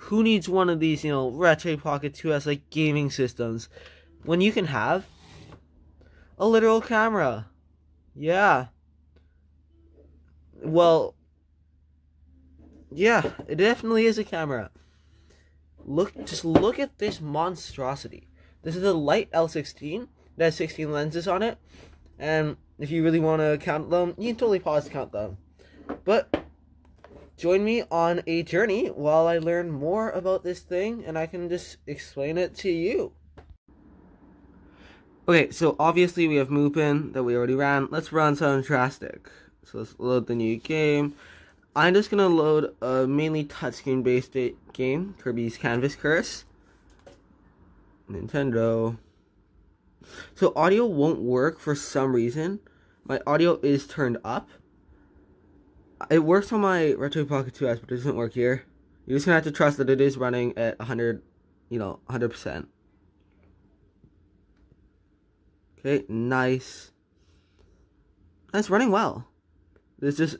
who needs one of these, Retro Pocket 2S like gaming systems when you can have a literal camera? Yeah. Well, yeah, it definitely is a camera. Just look at this monstrosity. This is a Light L16 that has 16 lenses on it. And if you really want to count them, you can totally pause to count them. But join me on a journey while I learn more about this thing and I can just explain it to you. Okay, so obviously we have Moopin that we already ran. Let's run something drastic. So let's load the new game. I'm just going to load a mainly touchscreen based game, Kirby's Canvas Curse. Nintendo. So audio won't work for some reason. My audio is turned up. It works on my Retro Pocket 2S, but it doesn't work here. You're just going to have to trust that it is running at 100%. Okay, nice. That's running well. There's just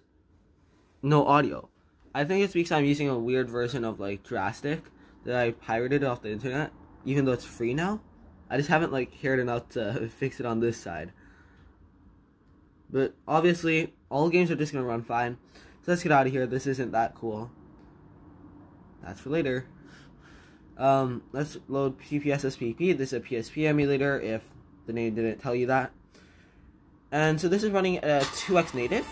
no audio. I think it's because I'm using a weird version of like Drastic that I pirated off the internet, even though it's free now. I just haven't like cared enough to fix it on this side. But obviously, all games are just gonna run fine. So let's get out of here. This isn't that cool. That's for later. Let's load PPSSPP. This is a PSP emulator, if the name didn't tell you that. And so this is running at a 2x native.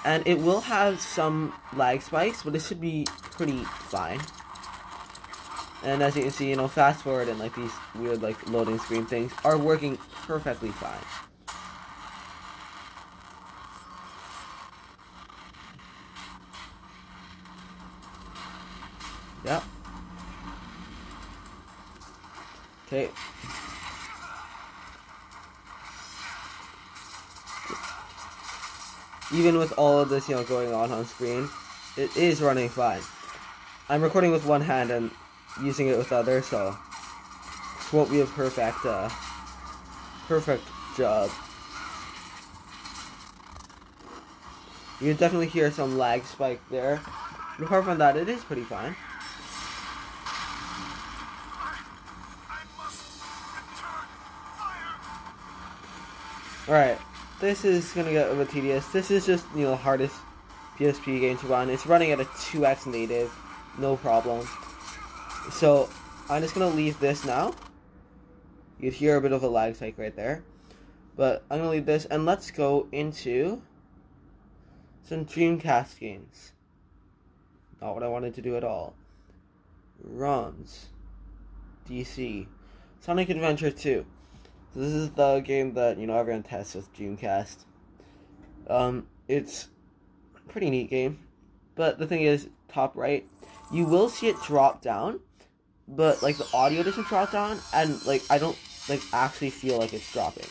And it will have some lag spikes, but it should be pretty fine. And as you can see, fast forward and like these weird like loading screen things are working perfectly fine. Yep. Okay. Even with all of this, going on screen, it is running fine. I'm recording with one hand and using it with the other, so this won't be a perfect job. You can definitely hear some lag spike there. But apart from that, it is pretty fine. Alright. This is going to get a bit tedious. This is just, the hardest PSP game to run. It's running at a 2x native. No problem. So, I'm just going to leave this now. You'd hear a bit of a lag spike right there. But I'm going to leave this, and let's go into some Dreamcast games. Not what I wanted to do at all. ROMs. DC. Sonic Adventure 2. So this is the game that, everyone tests with Dreamcast. It's a pretty neat game. But the thing is, top right, you will see it drop down. But, like, the audio doesn't drop down. And, like, I don't, like, actually feel like it's dropping.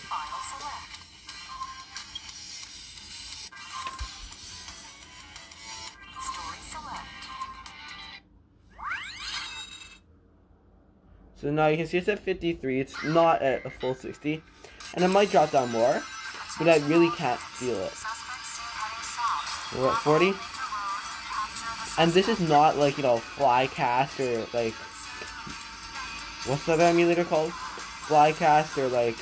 So now you can see it's at 53, it's not at a full 60, and it might drop down more, but I really can't feel it. We're at 40, and this is not like, Flycast or like, what's the other emulator called? Flycast or like,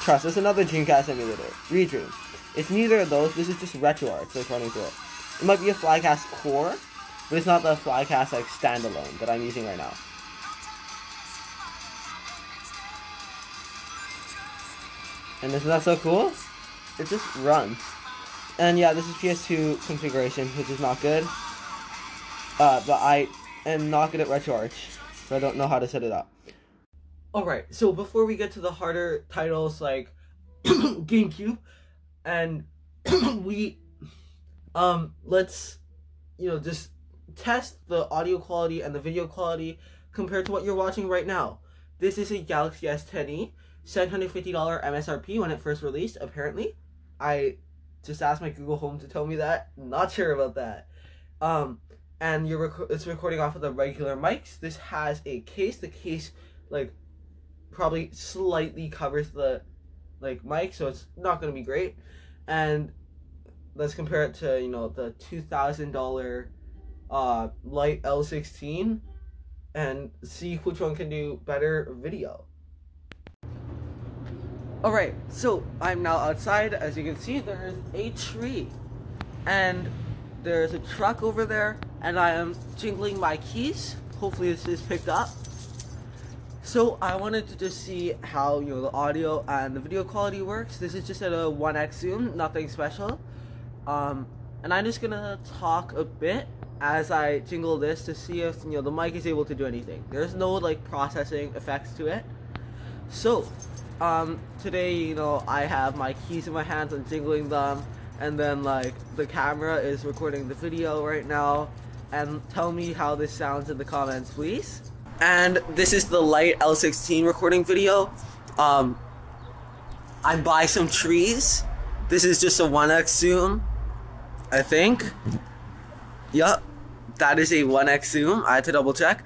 Trust, it's another Dreamcast emulator, Redream. It's neither of those, this is just RetroArch that's running through it. It might be a Flycast core, but it's not the Flycast like standalone that I'm using right now. And isn't that so cool? It just runs. And yeah, this is PS2 configuration, which is not good. But I am not good at RetroArch, so I don't know how to set it up. Alright, so before we get to the harder titles like GameCube, and let's, just test the audio quality and the video quality compared to what you're watching right now. This is a Galaxy S10e. $750 MSRP when it first released, apparently. I just asked my Google Home to tell me that. Not sure about that. And it's recording off of the regular mics. This has a case. The case, like, probably slightly covers the, like, mic, so it's not going to be great. And let's compare it to, the $2,000 Light L16 and see which one can do better video. Alright, so I'm now outside. As you can see, there is a tree. And there's a truck over there. And I am jingling my keys. Hopefully this is picked up. So I wanted to just see how, you know, the audio and the video quality works. This is just at a 1x zoom, nothing special. And I'm just gonna talk a bit as I jingle this to see if, you know, the mic is able to do anything. There's no like processing effects to it. So today, you know, I have my keys in my hands and jingling them, and then like the camera is recording the video right now. And tell me how this sounds in the comments, please. And this is the Light L16 recording video. I'm by some trees. This is just a 1x zoom, I think. Yup, that is a 1x zoom. I had to double check.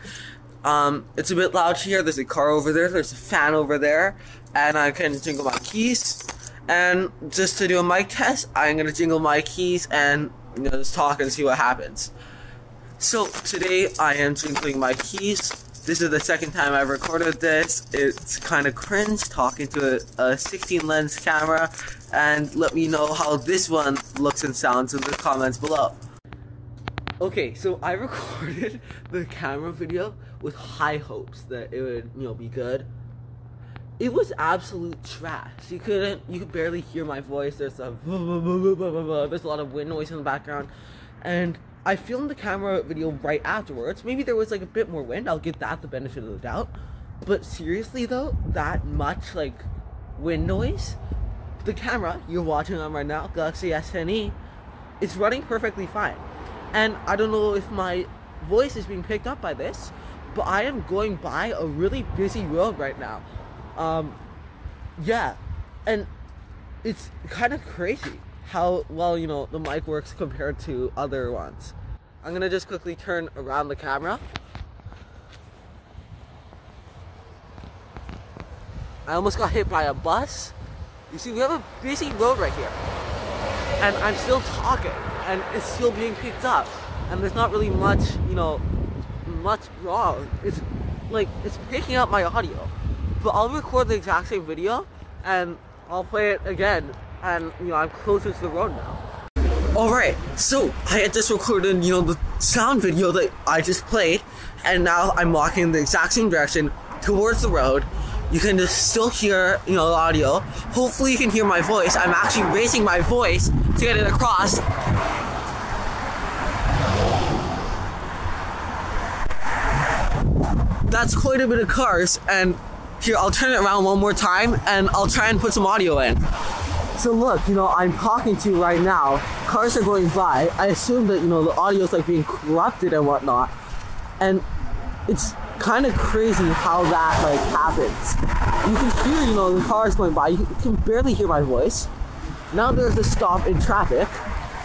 It's a bit loud here. There's a car over there. There's a fan over there. And I can jingle my keys. And just to do a mic test, I'm gonna jingle my keys and, you know, just talk and see what happens. So today I am jingling my keys. This is the second time I've recorded this. It's kind of cringe talking to a 16 lens camera, and let me know how this one looks and sounds in the comments below. Okay, so I recorded the camera video with high hopes that it would, you know, be good. It was absolute trash. You could barely hear my voice. There's a there's a lot of wind noise in the background, and I filmed the camera video right afterwards. Maybe there was like a bit more wind. I'll give that the benefit of the doubt. But seriously though, that much like wind noise, the camera you're watching on right now, Galaxy S10e, is running perfectly fine. And I don't know if my voice is being picked up by this, but I am going by a really busy road right now. Yeah, and it's kind of crazy how well, you know, the mic works compared to other ones. I'm gonna just quickly turn around the camera. I almost got hit by a bus. You see, we have a busy road right here. And I'm still talking, and it's still being picked up. And there's not really much, you know, much wrong. It's like, it's picking up my audio. But I'll record the exact same video, and I'll play it again. And, you know, I'm closer to the road now. Alright, so I had just recorded, you know, the sound video that I just played, and now I'm walking in the exact same direction towards the road. You can just still hear, you know, the audio. Hopefully you can hear my voice. I'm actually raising my voice to get it across. That's quite a bit of cars, and here, I'll turn it around one more time, and I'll try and put some audio in. So look, you know, I'm talking to you right now. Cars are going by. I assume that, you know, the audio is like being corrupted and whatnot. And it's kind of crazy how that like happens. You can hear, you know, the cars going by. You can barely hear my voice. Now there's a stop in traffic.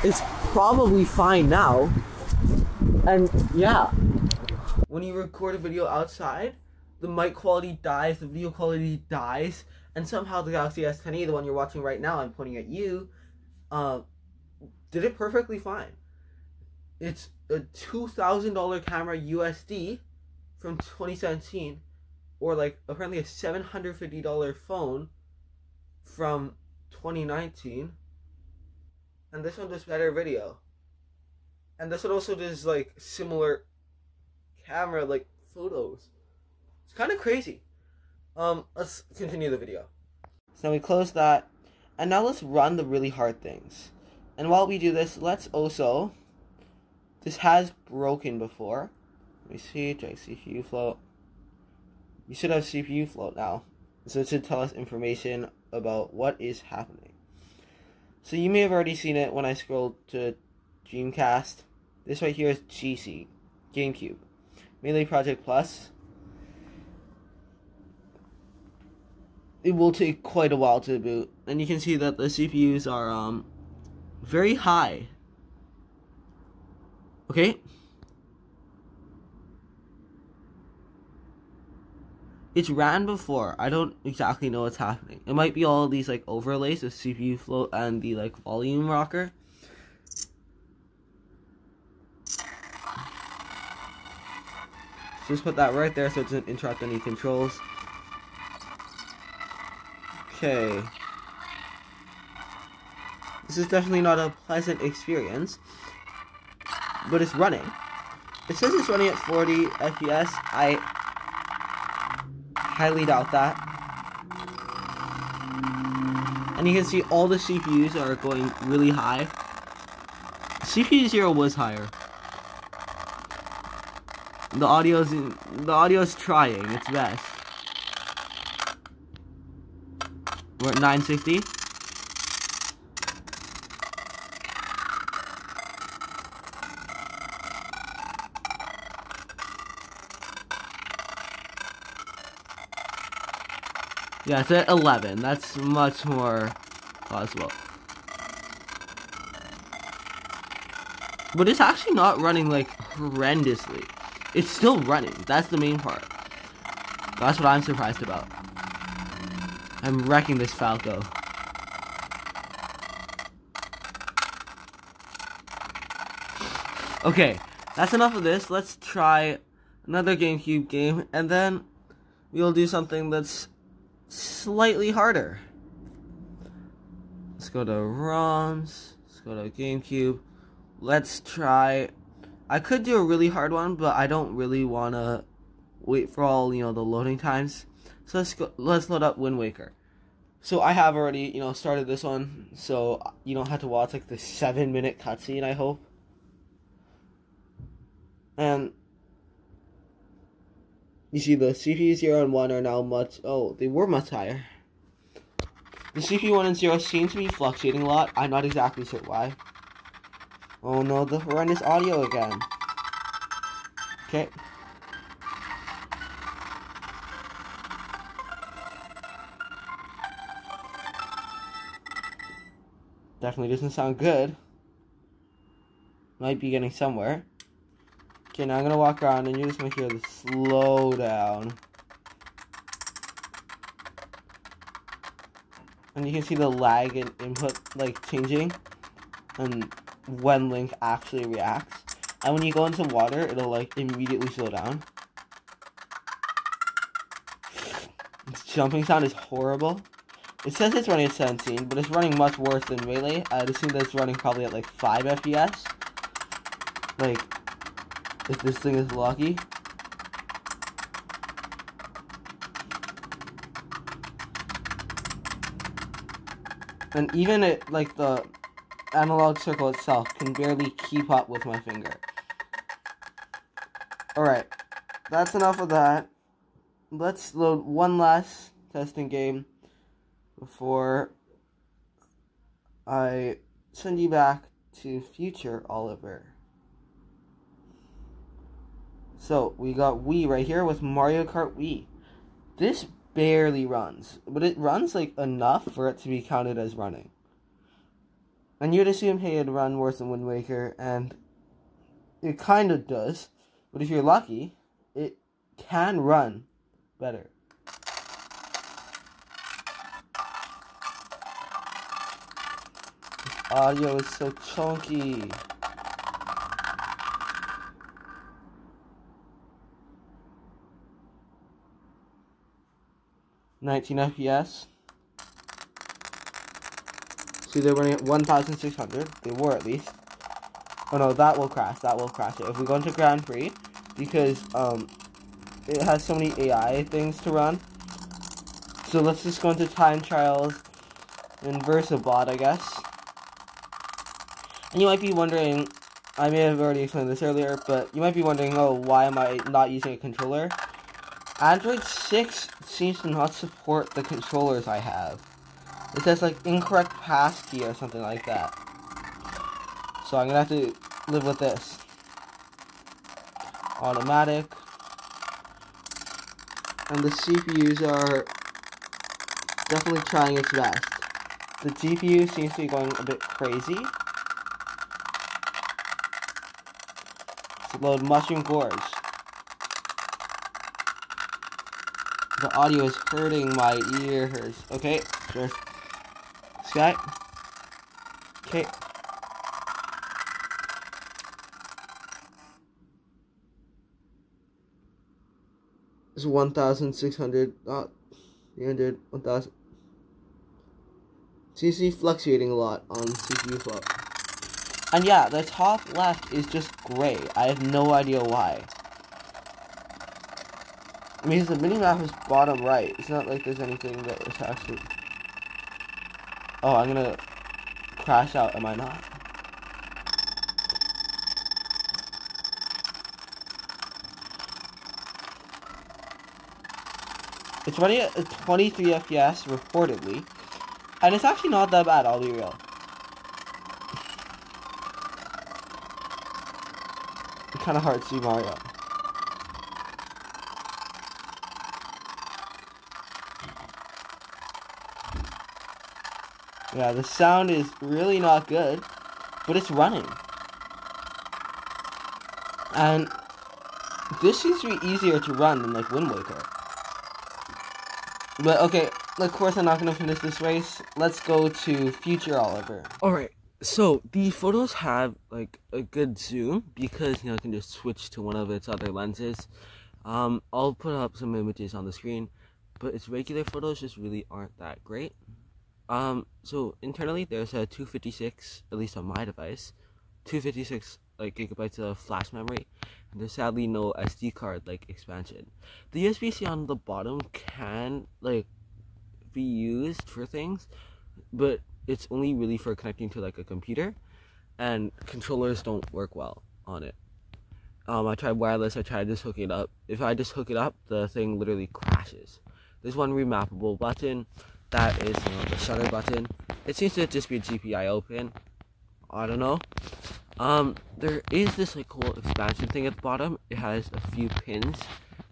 It's probably fine now. And yeah, when you record a video outside, the mic quality dies, the video quality dies, and somehow the Galaxy S10e, the one you're watching right now, I'm pointing at you, did it perfectly fine. It's a $2,000 camera USD from 2017, or like apparently a $750 phone from 2019, and this one does better video. And this one also does like similar camera like photos. It's kind of crazy. Let's continue the video. So we close that, and now let's run the really hard things. And while we do this, let's also, this has broken before. Let me see, check CPU float. We should have CPU float now. So it should tell us information about what is happening. So you may have already seen it when I scrolled to Dreamcast. This right here is GC, GameCube. Melee Project Plus. It will take quite a while to boot, and you can see that the CPUs are very high. Okay. It's ran before. I don't exactly know what's happening. It might be all these like overlays of CPU float and the like volume rocker. So just put that right there so it doesn't interrupt any controls. Okay. This is definitely not a pleasant experience, but it's running. It says it's running at 40 FPS. I highly doubt that. And you can see all the CPUs are going really high. CPU 0 was higher. The audio's trying its best. We're at 960. Yeah, it's at 11. That's much more possible. But it's actually not running, like, horrendously. It's still running. That's the main part. That's what I'm surprised about. I'm wrecking this Falco. Okay, that's enough of this. Let's try another GameCube game, and then we'll do something that's slightly harder. Let's go to ROMs. Let's go to GameCube. Let's try. I could do a really hard one, but I don't really want to wait for all, the loading times. So let's load up Wind Waker. So I have already, started this one, so you don't have to watch like the 7-minute cutscene, I hope. And you see the CPU 0 and 1 are now they were much higher. The CPU 1 and 0 seem to be fluctuating a lot. I'm not exactly sure why. Oh no, the horrendous audio again. Okay. Definitely doesn't sound good. Might be getting somewhere. Okay, now I'm gonna walk around and you're just gonna hear the slowdown. And you can see the lag in input, like, changing. And when Link actually reacts. And when you go into water, it'll, like, immediately slow down. Its jumping sound is horrible. It says it's running at 17, but it's running much worse than Melee. I'd assume that it's running probably at, like, 5 FPS. Like, if this thing is lucky. And even it, like, the analog circle itself can barely keep up with my finger. Alright, that's enough of that. Let's load one last testing game before I send you back to future Oliver. So, we got Wii right here with Mario Kart Wii. This barely runs, but it runs, like, enough for it to be counted as running. And you'd assume, hey, it'd run worse than Wind Waker, and it kind of does. But if you're lucky, it can run better. This audio is so chunky. $19 FPS. See, they're running at 1,600. They were at least. Oh no, that will crash. That will crash it. If we go into Grand Prix, because it has so many AI things to run. So let's just go into Time Trials and VersaBot, I guess. And you might be wondering, I may have already explained this earlier, but you might be wondering, oh, why am I not using a controller? Android 6 seems to not support the controllers I have. It says, like, incorrect passkey or something like that. So I'm gonna have to live with this. Automatic. And the CPUs are definitely trying its best. The GPU seems to be going a bit crazy. Let's load Mushroom Gorge. The audio is hurting my ears. Okay, sure. Sky. Okay. is 1,600, 300, 1,000. Seems to be fluctuating a lot on CPU flow. And yeah, the top left is just gray. I have no idea why. I mean, the mini-map is bottom right. It's not like there's anything that is actually... Oh, I'm gonna crash out, am I not? It's running at 23 FPS, reportedly. And it's actually not that bad, I'll be real. It's kind of hard to see Mario. Yeah, the sound is really not good, but it's running. And this seems to be easier to run than like Wind Waker. But okay, of course I'm not going to finish this race. Let's go to Future Oliver. Alright, so the photos have like a good zoom because, you know, I can just switch to one of its other lenses. I'll put up some images on the screen, but its regular photos just really aren't that great. So internally there's a 256, at least on my device, 256 like gigabytes of flash memory, and there's sadly no SD card like expansion. The USB-C on the bottom can like be used for things, but it's only really for connecting to like a computer, and controllers don't work well on it. I tried wireless, I tried just hooking it up. If I just hook it up, the thing literally crashes. There's one remappable button. That is, you know, the shutter button. It seems to just be a GPIO pin. I don't know. There is this like cool expansion thing at the bottom. It has a few pins,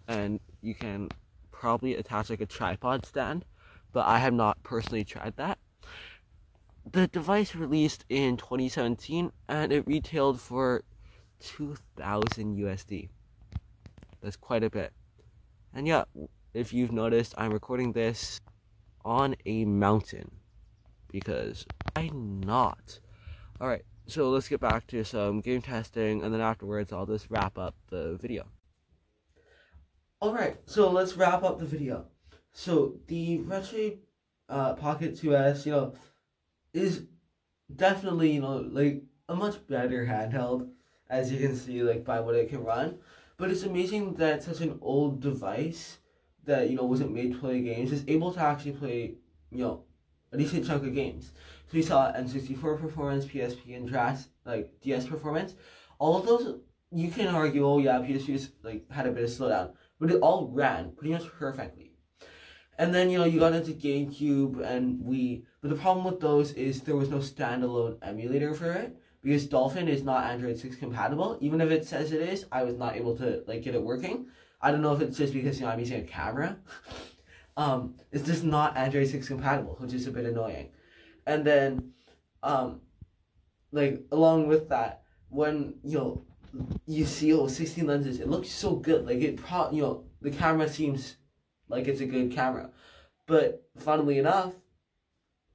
and you can probably attach like a tripod stand, but I have not personally tried that. The device released in 2017, and it retailed for 2,000 USD. That's quite a bit. And yeah, if you've noticed, I'm recording this on a mountain because why not? Alright, so let's get back to some game testing, and then afterwards I'll just wrap up the video. Alright, so let's wrap up the video. So the Retro Pocket 2S, you know, is definitely, you know, like a much better handheld, as you can see, like by what it can run. But it's amazing that such an old device that, you know, wasn't made to play games is able to actually play, you know, a decent chunk of games. So we saw N64 performance, PSP, and DS performance. All of those, you can argue, oh yeah, PSP like had a bit of slowdown, but it all ran pretty much perfectly. And then, you know, you got into GameCube and Wii, but the problem with those is there was no standalone emulator for it, because Dolphin is not Android 6 compatible. Even if it says it is, I was not able to like get it working. I don't know if it's just because, you know, I'm using a camera. It's just not Android 6 compatible, which is a bit annoying. And then, like, along with that, when, you know, you see, 16 lenses, it looks so good. Like, you know, the camera seems like it's a good camera. But, funnily enough,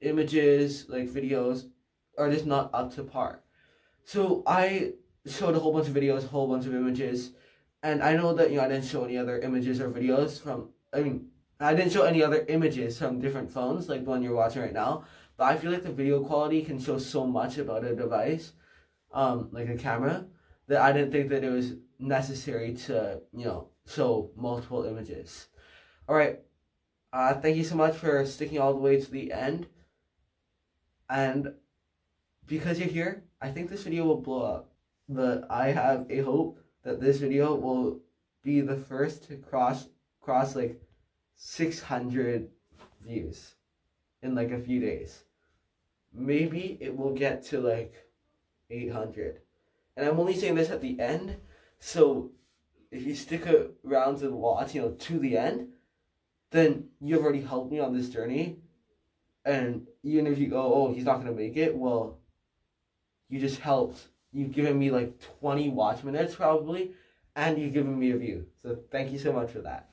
images, like, videos, are just not up to par. So, I showed a whole bunch of videos, a whole bunch of images, and I know that, you know, I didn't show any other images or videos from, I didn't show any other images from different phones, like the one you're watching right now, but I feel like the video quality can show so much about a device, like a camera, that I didn't think that it was necessary to, you know, show multiple images. Alright, thank you so much for sticking all the way to the end, and because you're here, I think this video will blow up, but I have a hope that this video will be the first to cross like 600 views in like a few days. Maybe it will get to like 800. And I'm only saying this at the end, so if you stick around to watch, you know, to the end, then you've already helped me on this journey. And even if you go, oh, he's not going to make it, well, you just helped. You've given me like 20 watch minutes probably, and you've given me a view. So thank you so much for that.